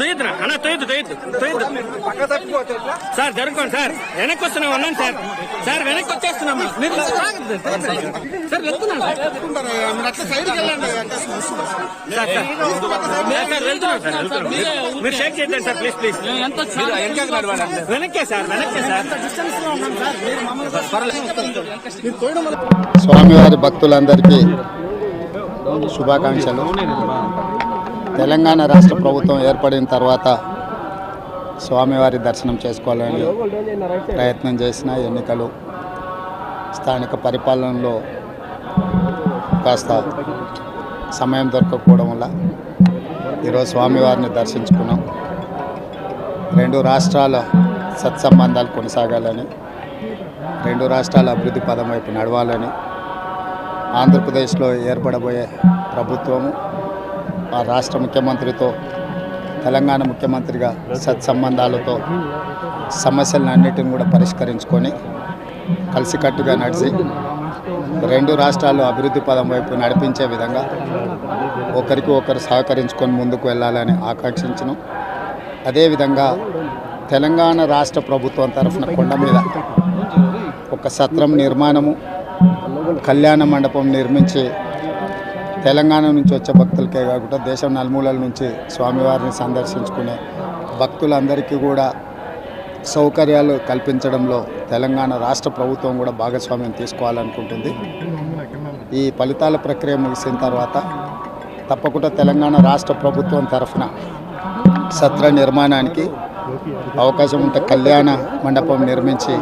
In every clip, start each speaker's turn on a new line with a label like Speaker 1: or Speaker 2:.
Speaker 1: తొయ్యద్దురా అన్న, తొయ్యద్దు తొయ్యద్దు తొయ్యద్దు sir. జరుగుకోండి sir, వెనక్కి వస్తున్నాం అన్నాను సార్. సార్ వెనక్కి వచ్చేస్తున్నాము, మీరు సార్ వెళ్తున్నాం సార్. వెళ్తున్నాం సార్. మీరు షేక్ చేయండి సార్, ప్లీజ్ ప్లీజ్. వెనక్కే సార్, వెనక్కే సార్.
Speaker 2: స్వామివారి భక్తులందరికీ శుభాకాంక్షలు. తెలంగాణ రాష్ట్ర ప్రభుత్వం ఏర్పడిన తర్వాత స్వామివారి దర్శనం చేసుకోవాలని ప్రయత్నం చేసిన ఎన్నికలు, స్థానిక పరిపాలనలో కాస్త సమయం దొరకకపోవడం వల్ల ఈరోజు స్వామివారిని దర్శించుకున్నాం. రెండు రాష్ట్రాల సత్సంబంధాలు కొనసాగాలని, రెండు రాష్ట్రాల అభివృద్ధి పదం వైపు నడవాలని, ఆంధ్రప్రదేశ్లో ఏర్పడబోయే ప్రభుత్వము ఆ రాష్ట్ర ముఖ్యమంత్రితో, తెలంగాణ ముఖ్యమంత్రిగా సత్సంబంధాలతో సమస్యలన్నిటిని కూడా పరిష్కరించుకొని కలిసికట్టుగా నడిచి రెండు రాష్ట్రాలు అభివృద్ధి పదం వైపు నడిపించే విధంగా ఒకరికి ఒకరు సహకరించుకొని ముందుకు వెళ్ళాలని ఆకాంక్షించను. అదేవిధంగా తెలంగాణ రాష్ట్ర ప్రభుత్వం తరఫున కొండ మీద ఒక సత్రం నిర్మాణము, కళ్యాణ మండపం నిర్మించి తెలంగాణ నుంచి వచ్చే భక్తులకే కాకుండా దేశం నలుమూలల నుంచి స్వామివారిని సందర్శించుకునే భక్తులందరికీ కూడా సౌకర్యాలు కల్పించడంలో తెలంగాణ రాష్ట్ర ప్రభుత్వం కూడా భాగస్వామ్యం తీసుకోవాలనుకుంటుంది. ఈ ఫలితాల ప్రక్రియ ముగిసిన తర్వాత తప్పకుండా తెలంగాణ రాష్ట్ర ప్రభుత్వం తరఫున సత్ర నిర్మాణానికి అవకాశం ఉంటే కళ్యాణ మండపం నిర్మించి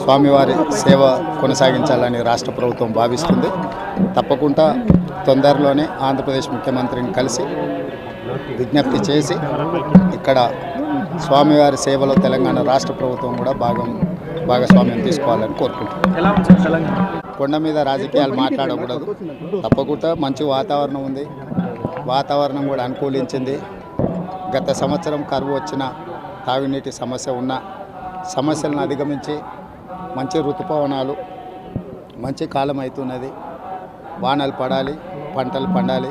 Speaker 2: స్వామివారి సేవ కొనసాగించాలని రాష్ట్ర ప్రభుత్వం భావిస్తుంది. తప్పకుండా తొందరలోనే ఆంధ్రప్రదేశ్ ముఖ్యమంత్రిని కలిసి విజ్ఞప్తి చేసి ఇక్కడ స్వామివారి సేవలో తెలంగాణ రాష్ట్ర ప్రభుత్వం కూడా భాగస్వామ్యం తీసుకోవాలని కోరుకుంటున్నాం. కొండ మీద రాజకీయాలు మాట్లాడకూడదు. తప్పకుండా మంచి వాతావరణం ఉంది, వాతావరణం కూడా అనుకూలించింది. గత సంవత్సరం కరువు వచ్చిన, తాగునీటి సమస్య ఉన్న సమస్యలను అధిగమించి మంచి ఋతుపవనాలు, మంచి కాలం అవుతున్నది. వానలు పడాలి, పంటలు పండాలి,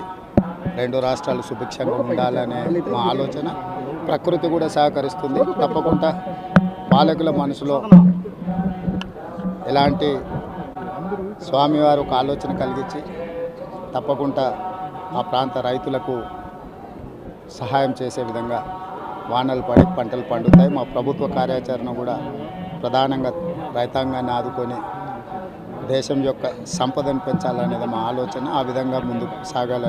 Speaker 2: రెండు రాష్ట్రాలు సుభిక్షంగా ఉండాలనే మా ఆలోచన. ప్రకృతి కూడా సహకరిస్తుంది. తప్పకుండా పాలకుల మనసులో ఎలాంటి స్వామివారు ఒక ఆలోచన కలిగించి తప్పకుండా ఆ ప్రాంత రైతులకు సహాయం చేసే విధంగా వానలు పడి పంటలు పండుతాయి. మా ప్రభుత్వ కార్యాచరణ కూడా ప్రధానంగా రైతాంగాన్ని ఆదుకొని దేశం యొక్క సంపదను పెంచాలనేది మా ఆలోచన. ఆ విధంగా ముందుకు సాగాలని